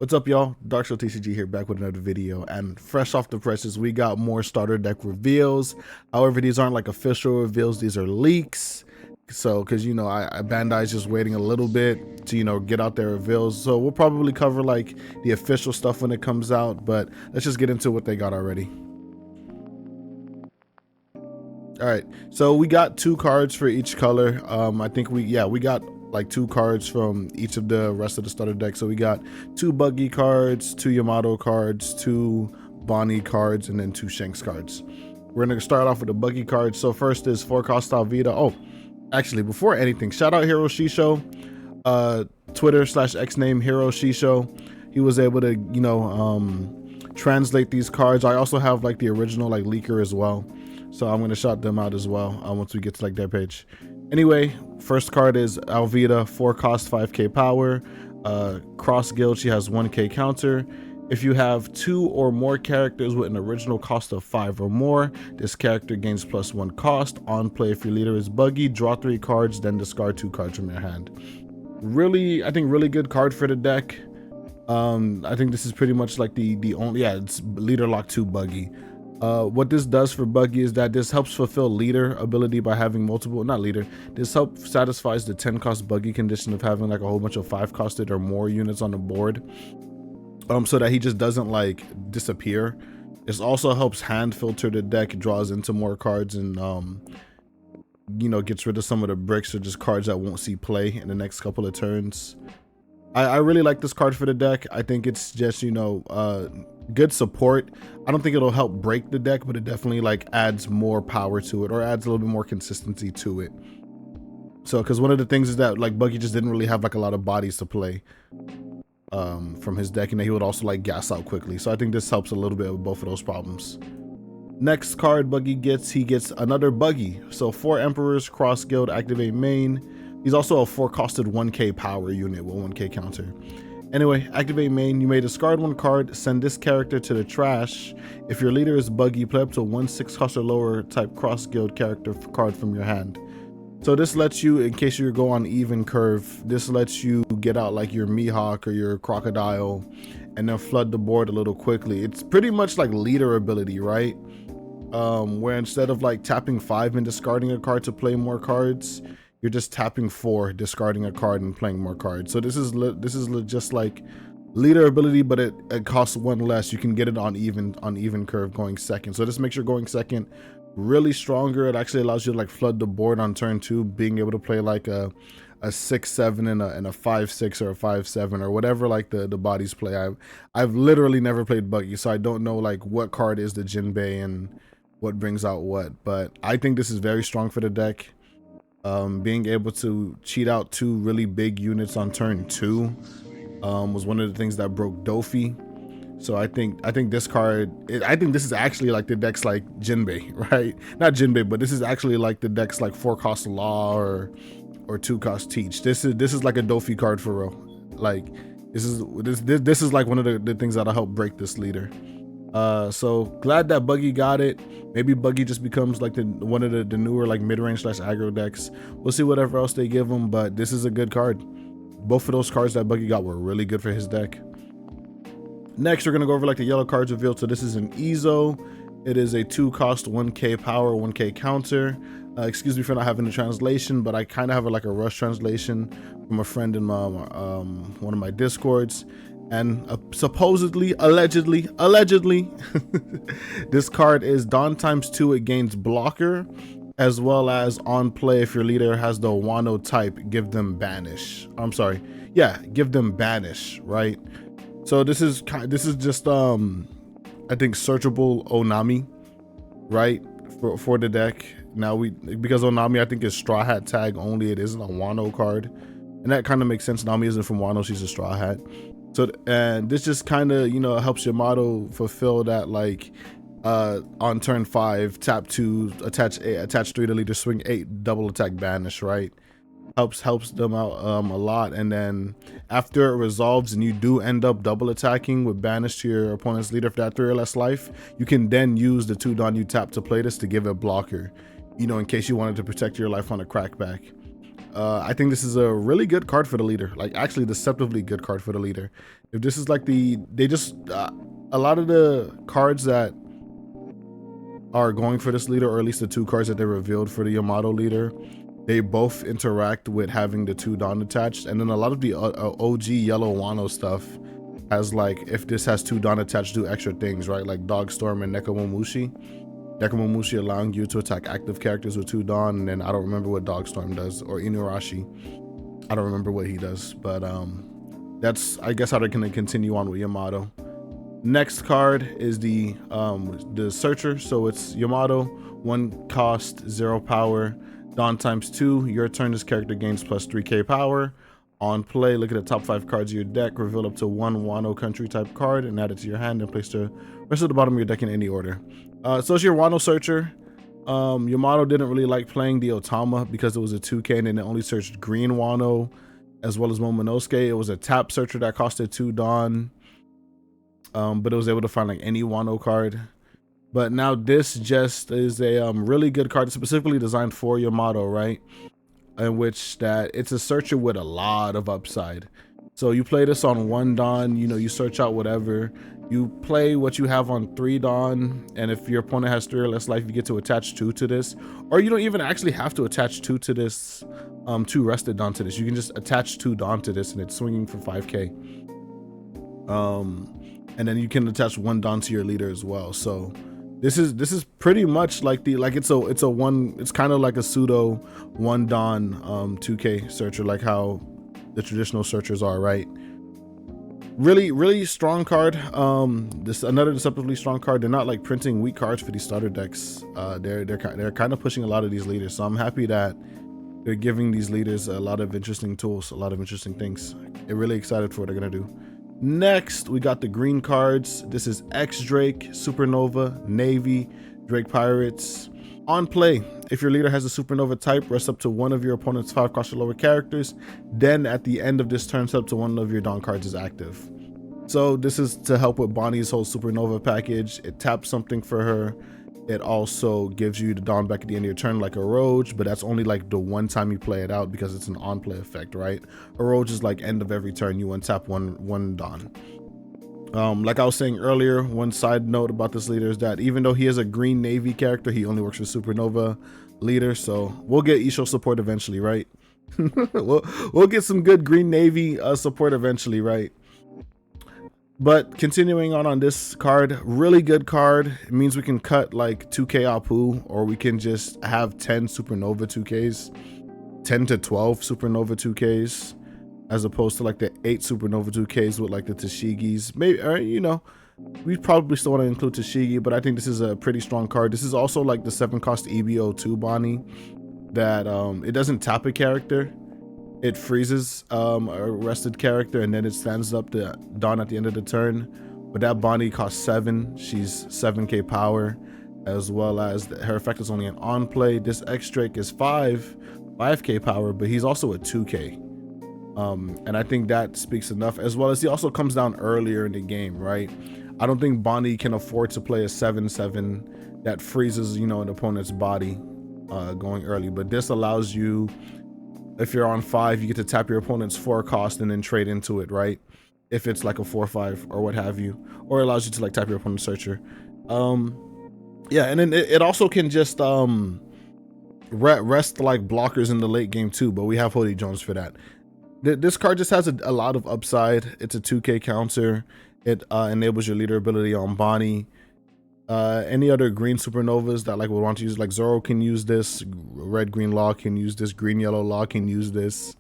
What's up, y'all? TCG here, back with another video, and fresh off the presses, we got more starter deck reveals. However, these aren't like official reveals; these are leaks. So, because Bandai's just waiting a little bit to get out their reveals. So we'll probably cover like the official stuff when it comes out. But let's just get into what they got already. All right, so we got 2 cards for each color. I think we got like 2 cards from each of the rest of the starter deck. So we got 2 Buggy cards, 2 Yamato cards, 2 Bonney cards, and then 2 Shanks cards. We're gonna start off with the Buggy cards. So first is 4-cost Alvida. Oh, actually, before anything, shout out Hero Shisho, Twitter/X name Hero Shisho. He was able to translate these cards. I also have like the original like leaker as well, so I'm gonna shout them out as well once we get to like their page. Anyway, first card is Alvida, 4-cost 5k power, cross guild. She has 1k counter. If you have 2 or more characters with an original cost of 5 or more, this character gains +1 cost. On play, if your leader is Buggy, draw 3 cards, then discard 2 cards from your hand. I think really good card for the deck. I think this is pretty much like the only, it's leader lock 2 Buggy. What this does for Buggy is that this helps fulfill leader ability by having multiple, this helps satisfies the 10-cost Buggy condition of having like a whole bunch of 5-costed or more units on the board, so that he just doesn't like disappear. This also helps hand filter the deck, draws into more cards, and gets rid of some of the bricks or just cards that won't see play in the next couple of turns. I really like this card for the deck. I think it's just good support. I don't think it'll help break the deck, but it definitely like adds more power to it, or adds a little bit more consistency to it. So because one of the things is that like Buggy just didn't really have like a lot of bodies to play from his deck, and he would also like gas out quickly. So I think this helps a little bit with both of those problems. Next card Buggy gets, he gets another Buggy. So 4 Emperors, cross guild, activate main. He's also a 4-costed 1k power unit with 1k counter. Anyway, activate main. You may discard 1 card, send this character to the trash. If your leader is Buggy, play up to 1 6-cost or lower type cross guild character card from your hand. So this lets you, in case you go on even curve, this lets you get out like your Mihawk or your Crocodile and then flood the board a little quickly. It's pretty much like leader ability, right? Where instead of like tapping 5 and discarding a card to play more cards, you're just tapping 4, discarding a card and playing more cards. So this is just like leader ability, but it costs 1 less. You can get it on even curve going second. So this makes your going second really stronger. It actually allows you to like flood the board on turn 2, being able to play like a 6-7 and a 5-6 or a 5-7 or whatever like the bodies play. I've literally never played Buggy, so I don't know like what card is the Jinbei and what brings out what, but I think this is very strong for the deck. Being able to cheat out 2 really big units on turn 2 was one of the things that broke Dofi. So I think this card, I think this is actually like the deck's like Jinbei, right? Not Jinbei, but this is actually like the deck's like 4-cost Law or 2-cost Teach. This is like a Dofi card for real. Like this is like one of the things that'll help break this leader. So glad that Buggy got it. Maybe Buggy just becomes like one of the newer like mid-range / aggro decks. We'll see whatever else they give him, but this is a good card. Both of those cards that Buggy got were really good for his deck. Next, we're gonna go over like the yellow cards revealed. So this is an Ezo. It is a 2-cost 1k power, 1k counter. Excuse me for not having the translation, but I kind of have like a rush translation from a friend in my, one of my discords. And supposedly, allegedly, this card is Dawn ×2. It gains blocker, as well as on play, if your leader has the Wano type, give them banish. I'm sorry, yeah, give them banish, right? So this is just I think searchable Onami, right, for the deck. Now because Onami I think is Straw Hat tag only, it isn't a Wano card, and that kind of makes sense. Nami isn't from Wano, she's a Straw Hat. So, and this just kind of, helps Yamato fulfill that, like, on turn 5, tap 2, attach 3 to leader, swing 8, double attack banish, right? Helps them out a lot. And then after it resolves and you do end up double attacking with banish to your opponent's leader for that 3 or less life, you can then use the 2 Dawn you tap to play this to give it blocker, in case you wanted to protect your life on a crackback. I think this is a really good card for the leader, like actually deceptively good card for the leader. If this is like a lot of the cards that are going for this leader, or at least the 2 cards that they revealed for the Yamato leader, they both interact with having the 2 Dawn attached. And then a lot of the OG yellow Wano stuff has, like, if this has 2 Dawn attached, do extra things, right? Like Dogstorm and Nekomamushi. Nekomamushi allowing you to attack active characters with 2 Dawn, and then I don't remember what Dogstorm does, or Inurashi. I don't remember what he does, but that's, I guess, how they're gonna continue on with Yamato. Next card is the Searcher. So it's Yamato, 1 cost, 0 power, Dawn ×2. Your turn, this character gains plus 3k power. On play, look at the top 5 cards of your deck, reveal up to 1 Wano country type card and add it to your hand, and place the rest at the bottom of your deck in any order. So it's your Wano Searcher. Yamato didn't really like playing the Otama because it was a 2k and then it only searched green Wano as well as Momonosuke. It was a tap searcher that costed 2 Dawn, but it was able to find like any Wano card. But now this just is a really good card, specifically designed for Yamato, right? In which that it's a searcher with a lot of upside. So you play this on 1 Dawn, you know, you search out whatever. You play what you have on 3 Dawn, and if your opponent has 3 or less life, you get to attach 2 to this. Or you don't even actually have to attach 2 to this, 2 rested Dawn to this. You can just attach 2 Dawn to this, and it's swinging for 5k. And then you can attach 1 Dawn to your leader as well. So this is pretty much like it's kind of like a pseudo 1 Dawn 2k searcher, like how the traditional searchers are, right? Really strong card. This another deceptively strong card. They're not like printing weak cards for these starter decks. They're kind of pushing a lot of these leaders, so I'm happy that they're giving these leaders a lot of interesting tools, a lot of interesting things. I'm really excited for what they're gonna do. Next, we got the green cards. This is X Drake, Supernova, Navy, Drake Pirates. On play, if your leader has a Supernova type, rest up to 1 of your opponent's 5 cost or lower characters. Then at the end of this turn, set up to 1 of your Dawn cards is active. So this is to help with Bonnie's whole Supernova package. It taps something for her. It also gives you the Dawn back at the end of your turn, like a Roge, but that's only like the 1 time you play it out because it's an on-play effect, right? A Roge is like end of every turn, you untap one Dawn. Like I was saying earlier, one side note about this leader is that even though he is a green Navy character, he only works with Supernova leader, so we'll get Isho support eventually, right? we'll get some good green Navy support eventually, right? But continuing on this card, really good card. It means we can cut like 2k Apu, or we can just have 10 Supernova 2ks, 10 to 12 Supernova 2ks, as opposed to like the 8 Supernova 2ks with like the Tashigis. Maybe, or, you know, we probably still want to include Tashigi, but I think this is a pretty strong card. This is also like the 7 cost EBO2 Bonnie that it doesn't tap a character. It freezes a rested character, and then it stands up the Dawn at the end of the turn. But that Bonnie costs 7. She's 7k power, as well as her effect is only an on play. This X Drake is 5k power, but he's also a 2k. And I think that speaks enough, as well as he also comes down earlier in the game, right? I don't think Bonnie can afford to play a 7/7 that freezes, you know, an opponent's body going early. But this allows you, if you're on 5, you get to tap your opponent's 4 cost and then trade into it, right? If it's like a 4/5 or what have you, or it allows you to like tap your opponent's searcher. Yeah, and then it also can just rest like blockers in the late game too, but we have Hody Jones for that. This card just has a lot of upside. It's a 2k counter. It enables your leader ability on Bonnie. Any other green Supernovas that like would want to use, like Zoro can use this, red green Law can use this, green yellow Law can use this,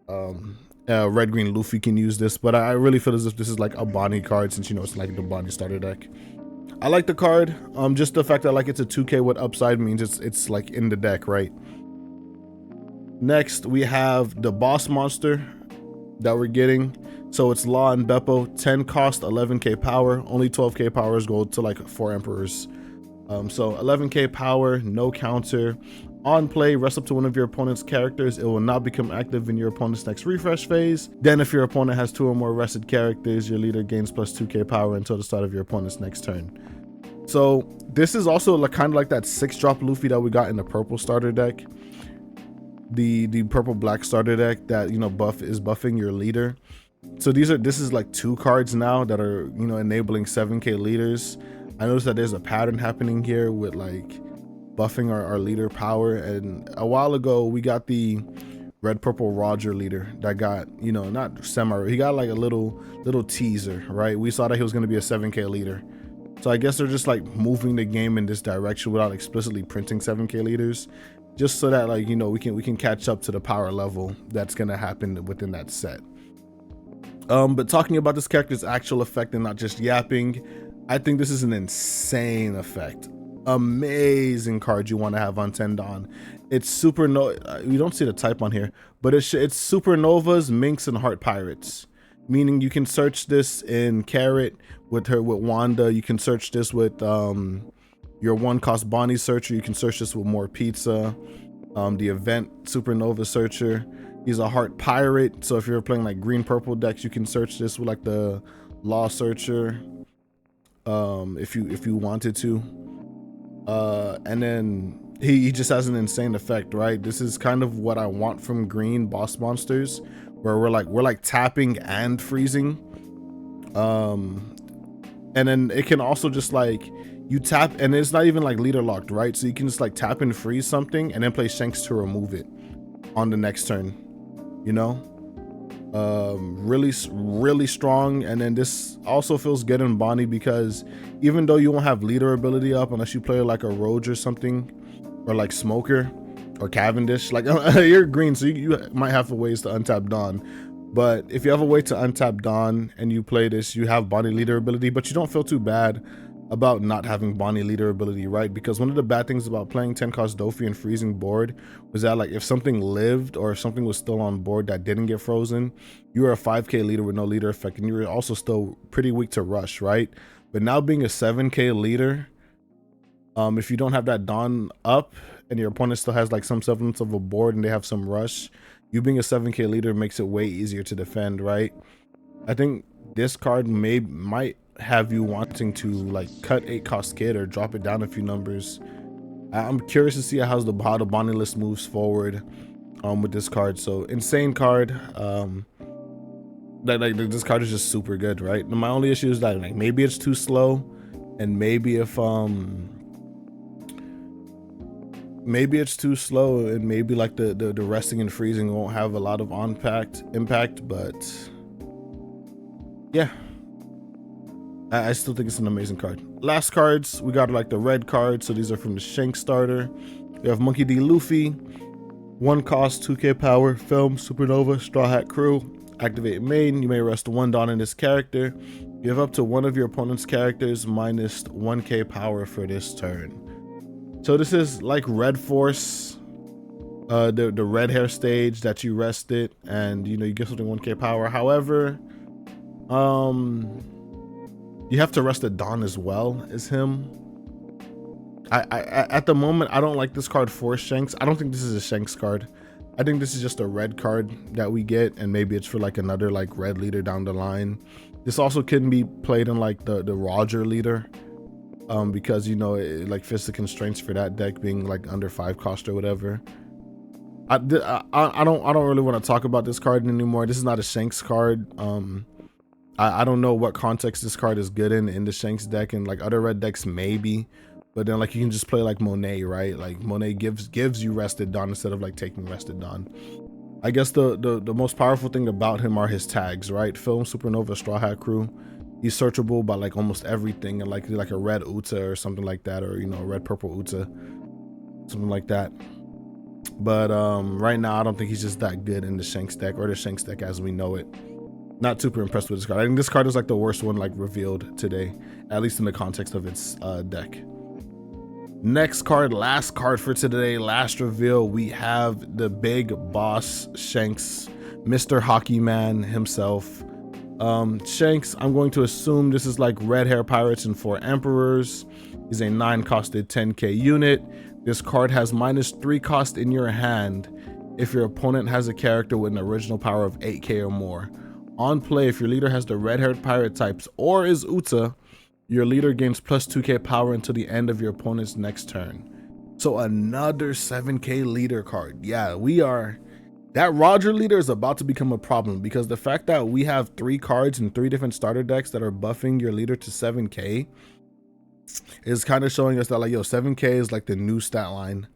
red green Luffy can use this, but I really feel as if this is like a Bonnie card, since, you know, it's like the Bonnie starter deck. I like the card. Just the fact that like it's a 2k with upside means it's like in the deck, right? Next, we have the boss monster that we're getting. So it's Law and Beppo, 10 cost, 11k power, only 12k powers go to like 4 emperors. So 11k power, no counter. On play, rest up to 1 of your opponent's characters. It will not become active in your opponent's next refresh phase. Then if your opponent has 2 or more rested characters, your leader gains plus 2k power until the start of your opponent's next turn. So this is also like kind of like that 6-drop Luffy that we got in the purple starter deck. the purple black starter deck that, you know, buffing your leader. So this is like 2 cards now that are, you know, enabling 7k leaders. I noticed that there's a pattern happening here with like buffing our leader power. And a while ago we got the red purple Roger leader that got, you know, not semi, he got like a little teaser, right? We saw that he was going to be a 7k leader. So I guess they're just like moving the game in this direction without explicitly printing 7k leaders, just so that, like, you know, we can catch up to the power level that's going to happen within that set. But talking about this character's actual effect and not just yapping, I think this is an insane effect. Amazing card you want to have on Tendon. It's supernova. You don't see the type on here, but it's supernovas, minks, and heart pirates. Meaning you can search this in Carrot with Wanda. You can search this with your 1 cost Bonnie searcher. You can search this with more pizza. The event supernova searcher. He's a heart pirate, so if you're playing like green purple decks, you can search this with like the law searcher, if you wanted to. And then he just has an insane effect, right? This is kind of what I want from green boss monsters, where we're like tapping and freezing. And then it can also just like, you tap and it's not even like leader locked, right? So you can just like tap and freeze something and then play Shanks to remove it on the next turn, you know? Really strong. And then this also feels good in Bonnie because even though you won't have leader ability up unless you play like a Rogue or something, or like Smoker or Cavendish, like you're green, so you might have ways to untap Dawn. But if you have a way to untap Dawn and you play this, you have Bonnie leader ability, but you don't feel too bad about not having Bonnie leader ability, right? Because one of the bad things about playing 10 cost Dofi and freezing board was that, like, if something lived or if something was still on board that didn't get frozen, you were a 5k leader with no leader effect, and you were also still pretty weak to rush, right? But now being a 7k leader, if you don't have that Dawn up and your opponent still has like some semblance of a board and they have some rush, you being a 7k leader makes it way easier to defend, right? I think this card might have you wanting to like cut 8 cost kid or drop it down a few numbers. I'm curious to see how the Bonnie list moves forward with this card. So insane card. This card is just super good, right? My only issue is that like maybe it's too slow, and maybe if maybe it's too slow, and maybe like the resting and freezing won't have a lot of impact, but yeah, I still think it's an amazing card. Last cards, we got like the red cards. So these are from the Shanks starter. We have Monkey D. Luffy, 1 cost, 2k power, film, supernova, straw hat crew. Activate main, you may rest 1 Dawn in this character. You have up to one of your opponent's characters minus 1k power for this turn. So this is like Red Force, the red hair stage that you rested, and you know you get something 1k power. However, you have to rest a Dawn as well as him. I at the moment I don't like this card for Shanks. I don't think this is a Shanks card. I think this is just a red card that we get, and maybe it's for like another like red leader down the line. This also can be played in like the Roger leader, because you know it like fits the constraints for that deck being like under 5 cost or whatever. I don't really want to talk about this card anymore. This is not a Shanks card. I don't know what context this card is good in the Shanks deck, and like other red decks maybe, but then like you can just play like Monet, right? Like Monet gives you rested Dawn instead of like taking rested Dawn. I guess the most powerful thing about him are his tags, right? Film, Supernova, Straw Hat Crew. He's searchable by like almost everything, and like a red Uta or something like that, or you know, red purple Uta, something like that. But right now I don't think he's just that good in the Shanks deck, or the Shanks deck as we know it. Not super impressed with this card. I think this card is like the worst one like revealed today, at least in the context of its deck. Next card, last card for today, last reveal, we have the big boss Shanks, Mr. Hockey Man himself. Shanks, I'm going to assume this is like red hair pirates and 4 emperors. He's a 9 costed 10k unit. This card has -3 cost in your hand if your opponent has a character with an original power of 8k or more. On play, if your leader has the red-haired pirate types or is Uta, your leader gains +2k power until the end of your opponent's next turn. So another 7K leader card. Yeah, we are. That Roger leader is about to become a problem because the fact that we have 3 cards in 3 different starter decks that are buffing your leader to 7K is kind of showing us that, like, yo, 7K is like the new stat line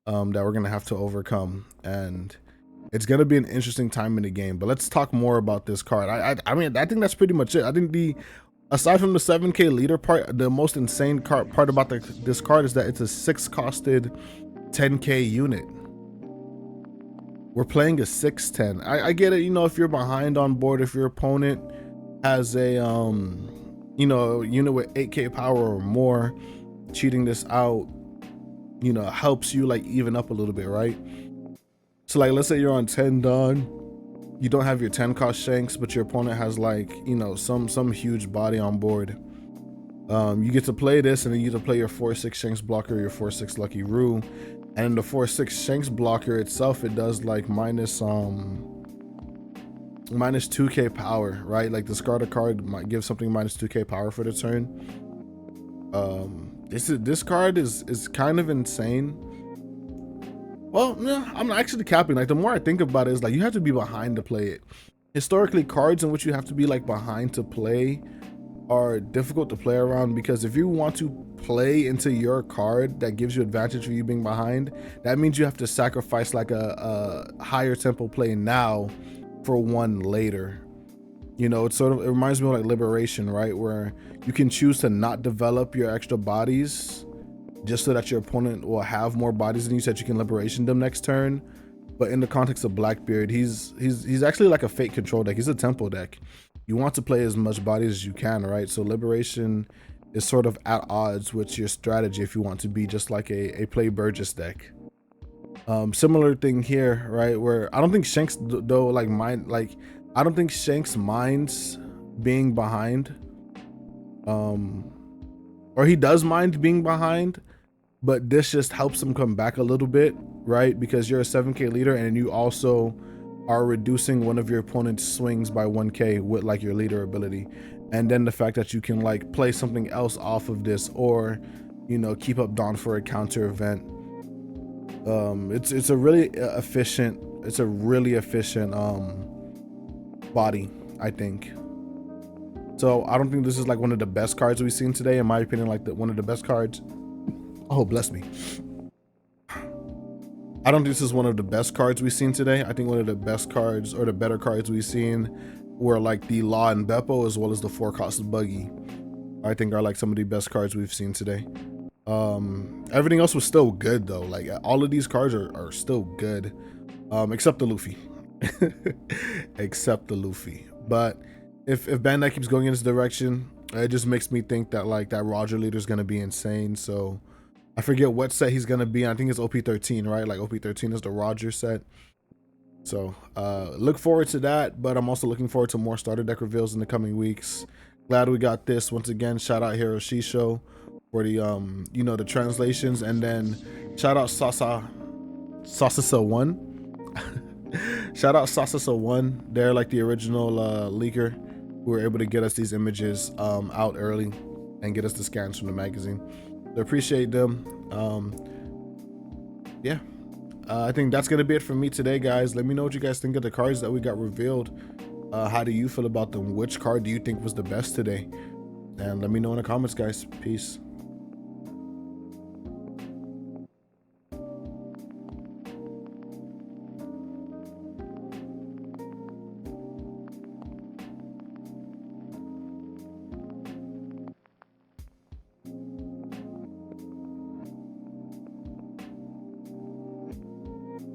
that we're gonna have to overcome, and it's gonna be an interesting time in the game. But let's talk more about this card. I mean, I think that's pretty much it. I think aside from the 7K leader part, the most insane part about this card is that it's a 6-costed 10K unit. We're playing a 6/10. I get it, you know, if you're behind on board, if your opponent has a you know, unit with 8K power or more, cheating this out, you know, helps you like even up a little bit, right? So like, let's say you're on 10 Dawn, you don't have your 10 cost Shanks, but your opponent has, like, you know, some huge body on board. You get to play this, and then you get to play your 4/6 Shanks blocker, your 4/6 Lucky Roo, and in the 4/6 Shanks blocker itself, it does like minus 2K power, right? Like, discard a card might give something minus 2K power for the turn. This card is kind of insane. Well, no, I'm actually capping. Like, the more I think about it, is like you have to be behind to play it. Historically, cards in which you have to be like behind to play are difficult to play around, because if you want to play into your card that gives you advantage for you being behind, that means you have to sacrifice like a higher tempo play now for one later. You know, it reminds me of like Liberation, right? Where you can choose to not develop your extra bodies just so that your opponent will have more bodies than you, so that you can Liberation them next turn. But in the context of Blackbeard, he's actually like a fake control deck. He's a tempo deck. You want to play as much bodies as you can, right? So Liberation is sort of at odds with your strategy if you want to be just like a play Burgess deck. Similar thing here, right? Where I don't think Shanks though like I don't think Shanks minds being behind. Or he does mind being behind, but this just helps him come back a little bit, right? Because you're a 7K leader, and you also are reducing one of your opponent's swings by 1K with like your leader ability. And then the fact that you can like play something else off of this, or, you know, keep up Dawn for a counter event. It's a really efficient, body, I think. So I don't think this is like one of the best cards we've seen today. In my opinion, like one of the best cards. Oh, bless me. I don't think this is one of the best cards we've seen today. I think one of the best cards, or the better cards we've seen, were like the Law and Beppo, as well as the 4-cost Buggy. I think are like some of the best cards we've seen today. Everything else was still good though. Like, all of these cards are still good, except the Luffy. Except the Luffy. But if Bandai keeps going in this direction, it just makes me think that like that Roger leader is gonna be insane. So I forget what set he's gonna be. I think it's OP13, right? Like OP13 is the Roger set. So look forward to that. But I'm also looking forward to more starter deck reveals in the coming weeks. Glad we got this. Once again, shout out Hiro Shisho for the you know, the translations, and then shout out Sasasa1. Shout out Sasasa1. They're like the original leaker who were able to get us these images out early and get us the scans from the magazine. So appreciate them. Yeah, I think that's gonna be it for me today, guys. Let me know what you guys think of the cards that we got revealed. How do you feel about them? Which card do you think was the best today? And let me know in the comments, guys. Peace.